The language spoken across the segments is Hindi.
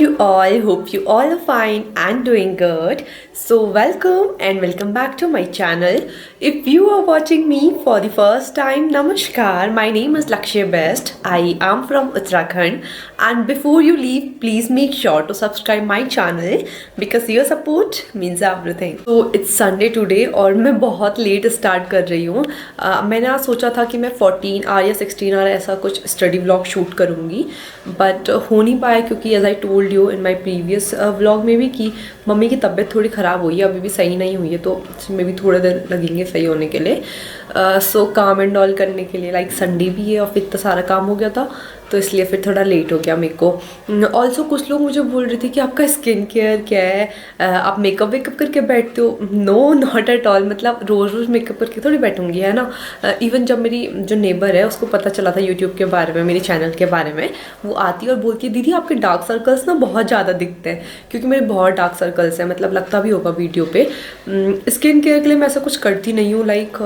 you all? Hope you all are fine and doing good. So welcome and welcome back to my channel. If you are watching me for the first time, Namaskar. My name is Lakshya Best. I am from Uttarakhand, and before you leave, please make sure to subscribe my channel because your support means everything. So it's Sunday today और मैं बहुत लेट स्टार्ट कर रही हूँ. मैंने आज सोचा था कि मैं 14 आवर या 16 आवर ऐसा कुछ स्टडी व्लॉग शूट करूँगी, बट हो नहीं पाया क्योंकि as I told you in my previous vlog में भी कि मम्मी की तबीयत थोड़ी ख़राब हुई है, अभी भी सही नहीं हुई है, तो इसमें भी थोड़े दिन लगेंगे सही होने के लिए. सो काम एंड ऑल करने के लिए लाइक संडे भी है और फिर इतना सारा काम हो गया था, तो इसलिए फिर थोड़ा लेट हो गया मेरे को. ऑल्सो कुछ लोग मुझे बोल रहे थे कि आपका स्किन केयर क्या है, आप मेकअप वेकअप करके बैठते हो. No, not at all. मतलब रोज़ रोज़ मेकअप करके थोड़ी बैठूंगी, है ना. इवन जब मेरी जो नेबर है उसको पता चला था यूट्यूब के बारे में, मेरे चैनल के बारे में, वो आती है और बोलती है दीदी आपके डार्क सर्कल्स ना बहुत ज़्यादा दिखते हैं, क्योंकि मेरे बहुत डार्क सर्कल्स हैं. मतलब लगता भी होगा वीडियो पे. स्किन केयर के लिए मैं ऐसा कुछ करती नहीं हूँ. लाइक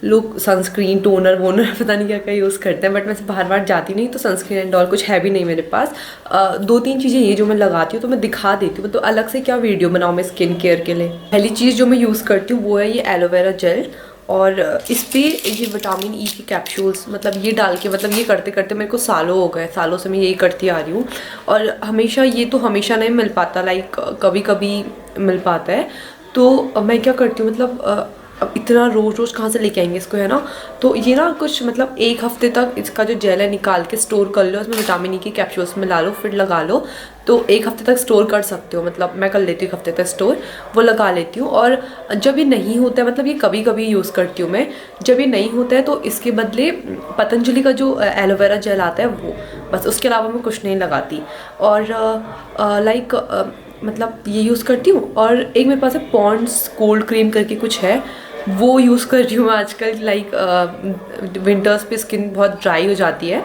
लोग सनस्क्रीन, टोनर वोनर पता नहीं क्या क्या यूज़ करते हैं, बट मैं बाहर बाहर जाती नहीं, तो सनस्क्रीन एंड ऑल कुछ है भी नहीं मेरे पास. 2-3 चीज़ें ये जो मैं लगाती हूँ तो मैं दिखा देती हूँ, तो अलग से क्या वीडियो बनाऊँ मैं स्किन केयर के लिए. पहली चीज़ जो मैं यूज़ करती हूँ वो है ये एलोवेरा जेल, और इस पर ये विटामिन ई की कैप्सूल्स, मतलब ये डाल के, मतलब ये करते करते मेरे को सालों हो गए, सालों से मैं यही करती आ रही हूँ. और हमेशा ये तो हमेशा नहीं मिल पाता, लाइक कभी कभी मिल पाता है. तो मैं क्या करती हूँ, मतलब अब इतना रोज़ रोज़ कहाँ से लेके आएंगे इसको, है ना. तो ये ना कुछ मतलब 1 हफ्ते तक इसका जो जेल है निकाल के स्टोर कर लो, उसमें विटामिन ई की कैप्सूल्स मिला लो, फिर लगा लो, तो 1 हफ्ते तक स्टोर कर सकते हो. मतलब मैं कर लेती हूँ 1 हफ्ते तक स्टोर, वो लगा लेती हूँ. और जब ये नहीं होता है, मतलब ये कभी कभी यूज़ करती हूँ मैं, जब ये नहीं होता है तो इसके बदले पतंजलि का जो एलोवेरा जेल आता है वो, बस उसके अलावा मैं कुछ नहीं लगाती. और लाइक मतलब ये यूज़ करती हूँ. और एक मेरे पास है पॉन्ड्स कोल्ड क्रीम करके कुछ है, वो यूज़ कर रही हूँ आजकल. लाइक विंटर्स पे स्किन बहुत ड्राई हो जाती है.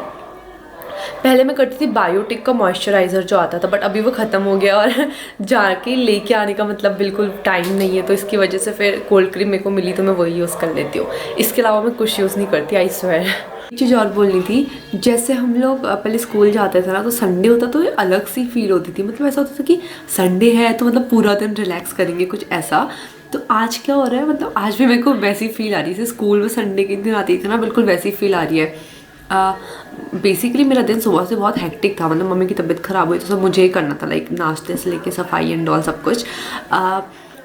पहले मैं करती थी बायोटिक का मॉइस्चराइज़र जो आता था, बट अभी वो ख़त्म हो गया और जाके लेके आने का मतलब बिल्कुल टाइम नहीं है, तो इसकी वजह से फिर कोल्ड क्रीम मेरे को मिली तो मैं वही यूज़ कर लेती हूँ. इसके अलावा मैं कुछ यूज़ नहीं करती, आई स्वेयर. एक चीज़ और बोलनी थी, जैसे हम लोग पहले स्कूल जाते थे ना, तो संडे होता तो अलग सी फील होती थी. मतलब ऐसा होता था कि संडे है तो मतलब पूरा दिन रिलैक्स करेंगे, कुछ ऐसा. तो आज क्या हो रहा है, मतलब आज भी मेरे को वैसी फील आ रही है जैसे स्कूल में संडे के दिन आती थी ना, बिल्कुल वैसी फील आ रही है. बेसिकली मेरा दिन सुबह से बहुत हेक्टिक था. मतलब मम्मी की तबीयत ख़राब हुई तो सब मुझे ही करना था, लाइक नाश्ते से लेके सफाई एंड ऑल सब कुछ.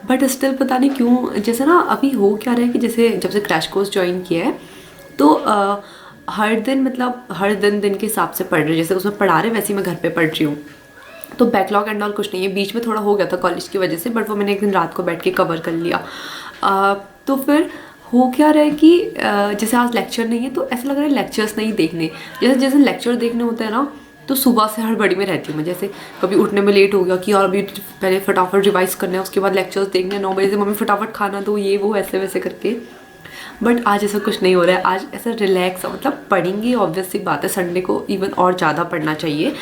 बट स्टिल पता नहीं क्यों, जैसे ना अभी हो क्या रहा है कि जैसे जब से क्रैश कोर्स ज्वाइन किया है तो हर दिन, मतलब हर दिन के हिसाब से पढ़ रही हूँ. जैसे उसमें पढ़ा रहे वैसे ही मैं घर पे पढ़ रही हूँ. तो बैकलॉग एंड ऑल कुछ नहीं है. बीच में थोड़ा हो गया था कॉलेज की वजह से, बट वो मैंने एक दिन रात को बैठ के कवर कर लिया. तो फिर हो क्या रहा है कि जैसे आज लेक्चर नहीं है तो ऐसा लग रहा है लेक्चर्स नहीं देखने. जैसे जैसे लेक्चर देखने होते हैं ना, तो सुबह से हड़बड़ी में रहती हूँ मैं. जैसे कभी उठने में लेट हो गया कि यार अभी पहले फटाफट रिवाइज करना है, उसके बाद लेक्चर्स देखने 9 बजे से, मम्मी फटाफट खाना दो, ये वो ऐसे वैसे करके. बट आज ऐसा कुछ नहीं हो रहा है. आज ऐसा रिलैक्स, मतलब पढ़ेंगे ऑब्वियस सी बात है, संडे को इवन और ज़्यादा पढ़ना चाहिए.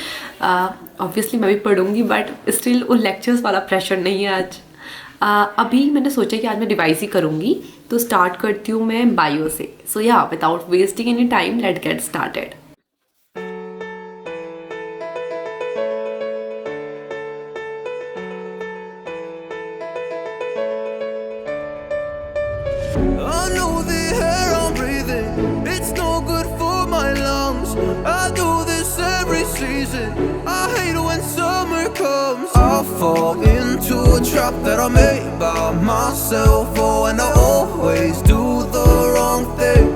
ऑब्वियसली मैं भी पढ़ूंगी, बट स्टिल वो लेक्चर्स वाला प्रेशर नहीं है आज. अभी मैंने सोचा कि आज मैं रिवाइज ही करूँगी, तो स्टार्ट करती हूँ मैं बायो से. सो या without wasting any time, let get started. I know the air I'm breathing, it's no good for my lungs. I do this every season, I hate when summer comes. I fall into a trap that I made by myself. Oh, and I always do the wrong thing.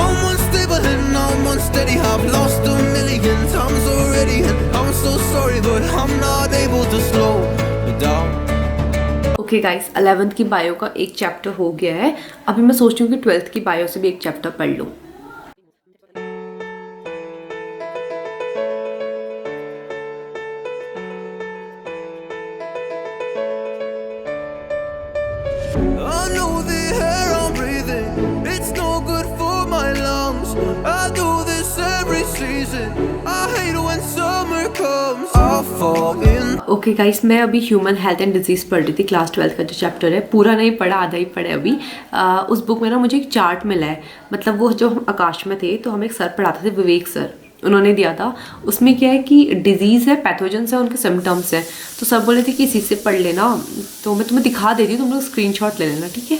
I'm unstable and I'm unsteady, I've lost a million times already, and I'm so sorry, but I'm not able to slow down. Okay guys, 11th की बायो का एक चैप्टर हो गया है. अभी मैं सोच रही हूँ कि 12th की बायो से भी एक चैप्टर पढ़ लूँ. I know the air I'm breathing, it's no good for my lungs. I do this every season, I hate when summer comes. I fall in. Okay guys, मैं अभी ह्यूमन हेल्थ एंड डिजीज़ पढ़ रही थी. क्लास 12 का जो चैप्टर है, पूरा नहीं पढ़ा, आधा ही पढ़ा अभी. उस बुक में ना मुझे एक चार्ट मिला है. मतलब वो जो हम आकाश में थे तो हमें एक सर पढ़ाते थे, विवेक सर. उन्होंने दिया था, उसमें क्या है कि डिजीज़ है, पैथोजेंस है, उनके सिम्टम्स हैं। तो सब बोले थे कि इसी से पढ़ लेना, तो मैं तुम्हें दिखा देती हूँ, तुम लोग स्क्रीनशॉट ले लेना, ठीक है।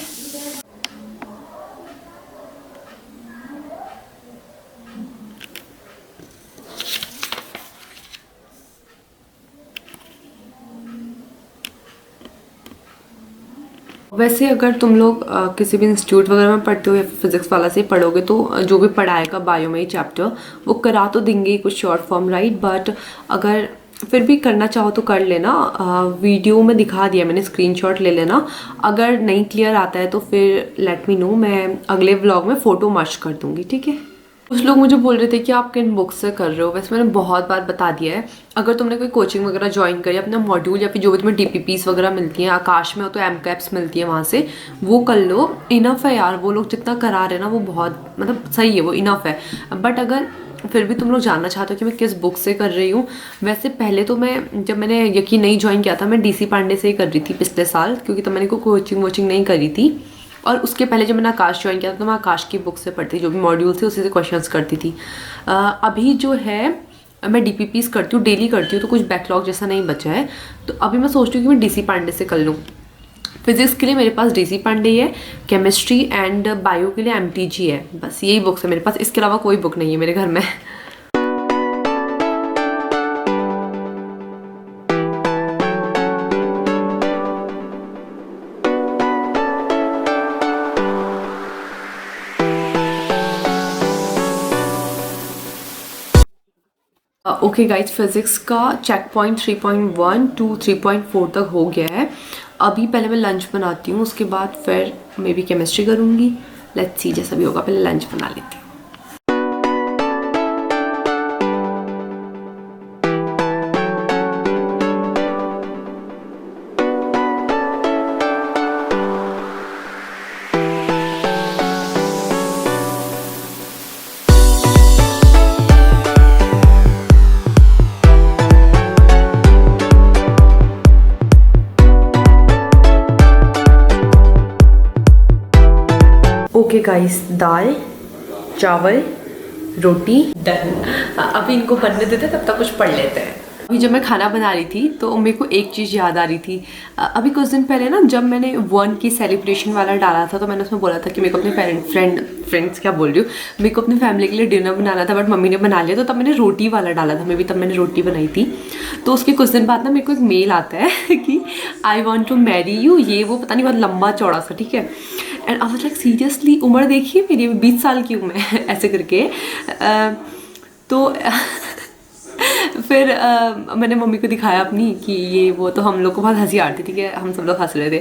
वैसे अगर तुम लोग किसी भी इंस्टीट्यूट वगैरह में पढ़ते हो या फिजिक्स वाला से पढ़ोगे तो जो भी पढ़ाएगा बायो में ही चैप्टर वो करा तो देंगे कुछ शॉर्ट फॉर्म, राइट। बट अगर फिर भी करना चाहो तो कर लेना। वीडियो में दिखा दिया मैंने, स्क्रीनशॉट ले लेना। अगर नहीं क्लियर आता है तो फिर लेट मी नो, मैं अगले व्लॉग में फ़ोटो मर्ज कर दूँगी, ठीक है। कुछ लोग मुझे बोल रहे थे कि आप किन बुक से कर रहे हो। वैसे मैंने बहुत बार बता दिया है, अगर तुमने कोई कोचिंग वगैरह ज्वाइन करी, अपना मॉड्यूल या फिर जो भी तुम्हें DPPs वगैरह मिलती हैं, आकाश में हो तो MCAPs मिलती है वहाँ से, वो कर लो। इनफ है यार, वो लोग जितना करा रहे हैं ना वो बहुत मतलब सही है, वो इनफ है। बट अगर फिर भी तुम लोग जानना चाहते हो कि मैं किस बुक से कर रही हूँ, वैसे पहले तो मैं जब मैंने यकीन नहीं ज्वाइन किया था मैं DC पांडे से ही कर रही थी पिछले साल, क्योंकि तब मैंने कोई कोचिंग वोचिंग नहीं करी थी। और उसके पहले जब मैंने आकाश ज्वाइन किया था तो मैं आकाश की बुक से पढ़ती, जो भी मॉड्यूल थे उसी से क्वेश्चंस करती थी। अभी जो है मैं DPPs करती हूँ, डेली करती हूँ, तो कुछ बैकलॉग जैसा नहीं बचा है। तो अभी मैं सोचती हूँ कि मैं DC पांडे से कर लूँ। फिजिक्स के लिए मेरे पास DC पांडे है, केमिस्ट्री एंड बायो के लिए MTG है, बस यही बुक्स है मेरे पास। इसके अलावा कोई बुक नहीं है मेरे घर में। ओके गाइज, फिज़िक्स का चेक पॉइंट 3.1 to 3.4 तक हो गया है। अभी पहले मैं लंच बनाती हूँ, उसके बाद फिर मे बी केमिस्ट्री करूँगी। लेट्स सी, जैसा भी होगा, पहले लंच बना लेती हूँ। ओके गाइस, दाल चावल रोटी डन। अभी इनको बनने देते तब तक कुछ पढ़ लेते हैं। अभी जब मैं खाना बना रही थी तो मेरे को एक चीज़ याद आ रही थी। अभी कुछ दिन पहले ना जब मैंने 1 की सेलिब्रेशन वाला डाला था तो मैंने उसमें बोला था कि मेरे को अपने फ्रेंड्स क्या बोल रही हूँ, मेरे को अपनी फैमिली के लिए डिनर बनाना था, बट मम्मी ने बना लिया। तो तब मैंने रोटी वाला डाला था, मे बी तब मैंने रोटी बनाई थी। तो उसके कुछ दिन बाद ना मेरे को एक मेल आता है कि I want to marry you, ये वो पता नहीं बहुत लंबा चौड़ा सा, ठीक है। And I was like seriously, उम्र देखिए मेरी 20 साल की हूँ मैं ऐसे करके। तो फिर मैंने मम्मी को दिखाया अपनी कि ये वो, तो हम लोग को बहुत हंसी आ रही थी, ठीक है, हम सब लोग हंस रहे थे।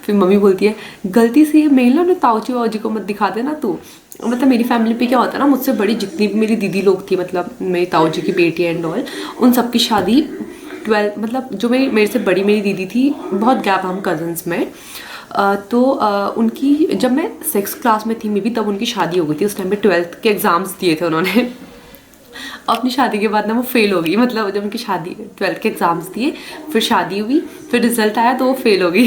फिर मम्मी बोलती है गलती से ये मेल ना उन्हें ताऊजी वाऊजी को मत दिखा देना तू। मतलब मेरी फैमिली पे क्या होता है ना, मुझसे बड़ी जितनी भी मेरी दीदी लोग थी, मतलब मेरी ताऊजी की बेटी एंड ऑल, उन सबकी शादी 12, मतलब जो मेरे से बड़ी मेरी दीदी थी, बहुत गैप हम कजन्स में। तो उनकी जब मैं 6th क्लास में थी मे बी, तब उनकी शादी हो गई थी। उस टाइम पे 12th के एग्ज़ाम्स दिए थे उन्होंने। अपनी शादी के बाद ना वो फेल हो गई, मतलब जब उनकी शादी 12th के एग्ज़ाम्स दिए, फिर शादी हुई, फिर रिजल्ट आया तो वो फेल हो गई।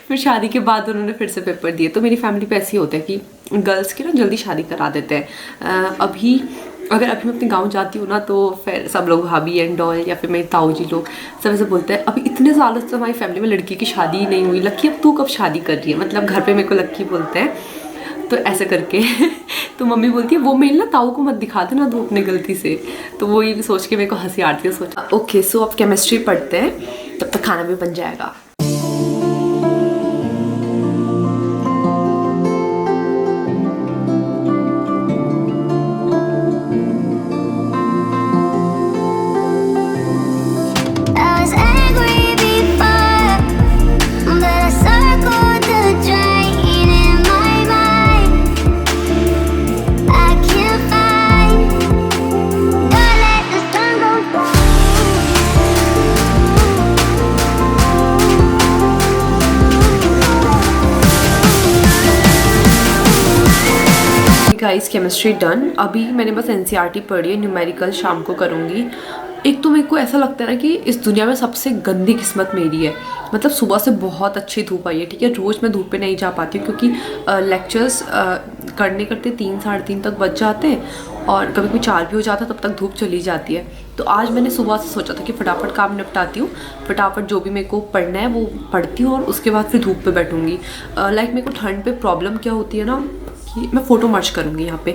फिर शादी के बाद उन्होंने फिर से पेपर दिए। तो मेरी फैमिली पे ऐसे ही होता है कि गर्ल्स की ना जल्दी शादी करा देते हैं। अभी मैं अपने गांव जाती हूँ ना तो फिर सब लोग भाभी एंड ऑल या फिर मेरे ताऊ जी लोग सब ऐसे बोलते हैं अभी इतने सालों से हमारी फैमिली में लड़की की शादी ही नहीं हुई, लक्की अब तू कब शादी कर रही है, मतलब घर पे मेरे को लक्की बोलते हैं। तो ऐसे करके तो मम्मी बोलती है वो मेल ना ताऊ को मत दिखा देना तू अपने गलती से। तो वो ये सोच के मेरे को हंसी आती है। सोचा ओके, सो अब केमिस्ट्री पढ़ते हैं, तब तक खाना भी बन जाएगा। Guys, chemistry done. अभी मैंने बस NCERT पढ़ी है, न्यूमेरिकल शाम को करूँगी। एक तो मेरे को ऐसा लगता है ना कि इस दुनिया में सबसे गंदी किस्मत मेरी है। मतलब सुबह से बहुत अच्छी धूप आई है, ठीक है, रोज़ मैं धूप पे नहीं जा पाती हूँ क्योंकि लेक्चर्स करते 3 साढ़े 3 तक बज जाते हैं। और कभी कभी 4 भी हो जाता है, तब तक धूप चली जाती है। तो आज मैंने सुबह से सोचा था कि फटाफट काम निपटाती हूँ, फटाफट जो भी मेरे को पढ़ना है वो पढ़ती हूँ और उसके बाद फिर धूप पे बैठूँगी। लाइक मेरे को ठंड पे प्रॉब्लम क्या होती है ना कि मैं फ़ोटो मर्च करूँगी यहाँ पे।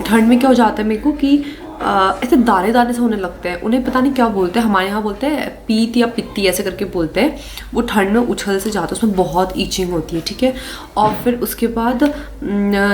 ठंड में क्या हो जाता है मेरे को कि ऐसे दाने दाने से होने लगते हैं, उन्हें पता नहीं क्या बोलते हैं, हमारे यहाँ बोलते हैं पीत या पित्ती ऐसे करके बोलते हैं। वो ठंड में उछल से जाता है, उसमें बहुत ईचिंग होती है, ठीक है। और फिर उसके बाद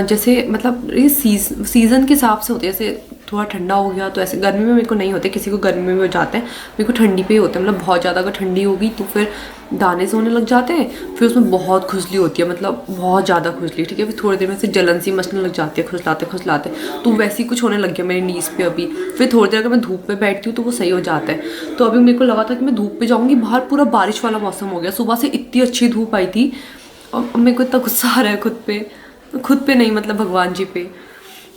जैसे मतलब ये सीज़न के हिसाब से होती है, जैसे थोड़ा ठंडा हो गया तो ऐसे। गर्मी में मेरे को नहीं होते, किसी को गर्मी में हो जाते हैं, मेरे को ठंडी पे ही होते हैं। मतलब बहुत ज़्यादा अगर ठंडी होगी तो फिर दाने से होने लग जाते हैं, फिर उसमें बहुत खुजली होती है, मतलब बहुत ज़्यादा खुजली, ठीक है। फिर थोड़ी देर में से जलन सी मचने लग जाती है, खुजलाते खुजलाते। तो वैसे ही कुछ होने लग गया मेरी नीज़ पे अभी। फिर थोड़ी देर अगर मैं धूप पे बैठती हूँ तो वो सही हो जाता है। तो अभी मेरे को लगा था कि मैं धूप पे जाऊँगी, बाहर पूरा बारिश वाला मौसम हो गया, सुबह से इतनी अच्छी धूप आई थी और मेरे को इतना गुस्सा आ रहा है खुद पे नहीं, मतलब भगवान जी पे।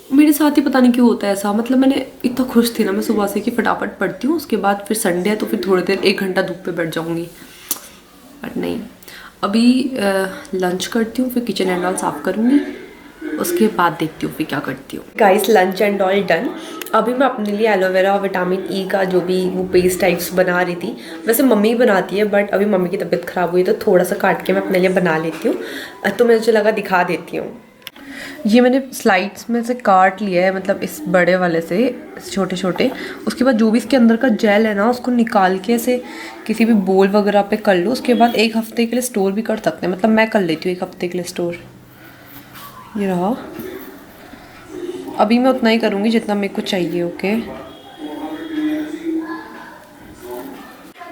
मेरे साथ ही पता नहीं क्यों होता है ऐसा। मतलब मैंने इतना खुश थी ना मैं सुबह से कि फटाफट पढ़ती हूँ, उसके बाद फिर संडे है तो फिर थोड़ी देर 1 घंटा धूप पे बैठ जाऊँगी, बट नहीं। अभी लंच करती हूँ, फिर किचन एंड ऑल साफ़ करूँगी, उसके बाद देखती हूँ फिर क्या करती हूँ। Guys lunch and all done. अभी मैं अपने लिए एलोवेरा और विटामिन ई का जो भी वो पेस्ट टाइप्स बना रही थी। वैसे मम्मी बनाती है, बट अभी मम्मी की तबीयत ख़राब हुई तो थोड़ा सा काट के मैं अपने लिए बना लेती हूँ। तो मुझे लगा दिखा देती हूँ। ये मैंने स्लाइड्स में से काट लिया है, मतलब इस बड़े वाले से छोटे छोटे। उसके बाद जो भी इसके अंदर का जेल है ना उसको निकाल के ऐसे किसी भी बोल वगैरह पे कर लो। उसके बाद 1 हफ्ते के लिए स्टोर भी कर सकते हैं, मतलब मैं कर लेती हूँ 1 हफ्ते के लिए स्टोर। ये रहा। अभी मैं उतना ही करूँगी जितना मेरे को चाहिए। ओके,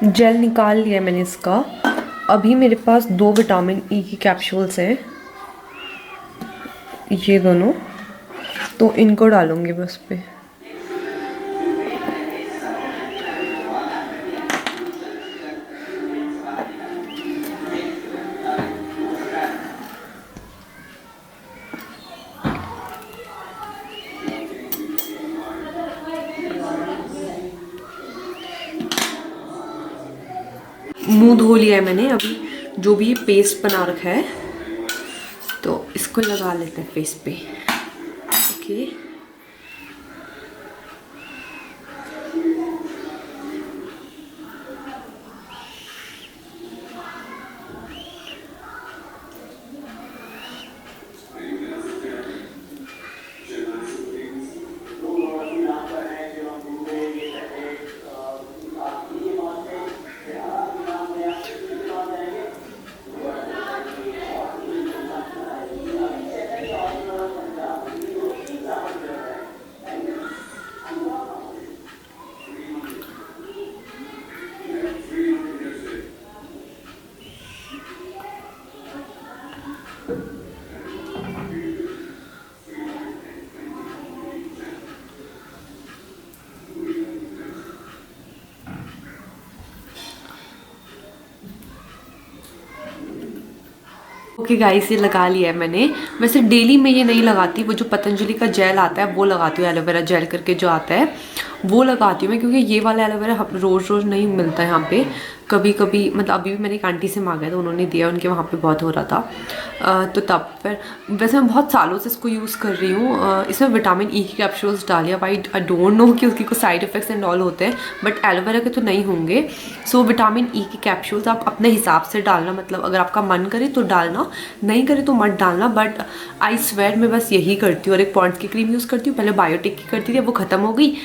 जेल निकाल लिया मैंने इसका। अभी मेरे पास 2 विटामिन ई की कैप्सूल्स हैं, ये दोनों, तो इनको डालूंगी बस पे। मुंह धो लिया है मैंने। अभी जो भी पेस्ट बना रखा है तो इसको लगा लेते हैं फेस पे। ओके, ओके गाइस, ये लगा लिया है मैंने। वैसे डेली मैं ये नहीं लगाती, वो जो पतंजलि का जेल आता है वो लगाती हूँ, एलोवेरा जेल करके जो आता है वो लगाती हूँ मैं, क्योंकि ये वाला एलोवेरा रोज़ रोज़ नहीं मिलता है यहाँ पे। कभी कभी, मतलब अभी भी मैंने एक आंटी से मांगा तो उन्होंने दिया, उनके वहाँ पे बहुत हो रहा था। तो तब फिर वैसे मैं बहुत सालों से इसको यूज़ कर रही हूँ। इसमें विटामिन ई की कैप्सूल्स डाली है। आई डोंट नो कि उसकी कुछ साइड इफ़ेक्ट्स एंड ऑल होते हैं, बट एलोवेरा के तो नहीं होंगे। सो विटामिन ई की कैप्सूल्स आप अपने हिसाब से डालना, मतलब अगर आपका मन करे तो डालना, नहीं करे तो मत डालना। बट आई स्वेयर मैं बस यही करती हूँ। और एक पॉन्ड्स की क्रीम यूज़ करती हूँ, पहले बायोटिक की करती थी, वो ख़त्म हो गई।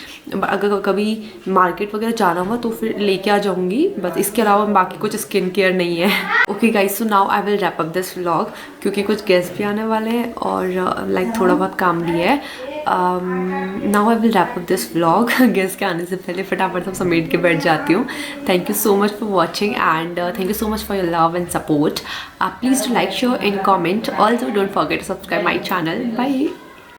अगर कभी मार्केट वगैरह जाना हुआ तो फिर लेके आ जाऊँगी, बस इसके अलावा बाकी कुछ स्किन केयर नहीं है। Okay guys, so now I will wrap up this vlog, क्योंकि कुछ गेस्ट भी आने वाले हैं और लाइक थोड़ा बहुत काम भी है। Now I will wrap up this vlog. Guest के आने से पहले फटाफट सब समेट के बैठ जाती हूँ। Thank you so much for watching and thank you so much for your love and support. Please do like, share and comment. Also don't forget to subscribe my channel. Bye.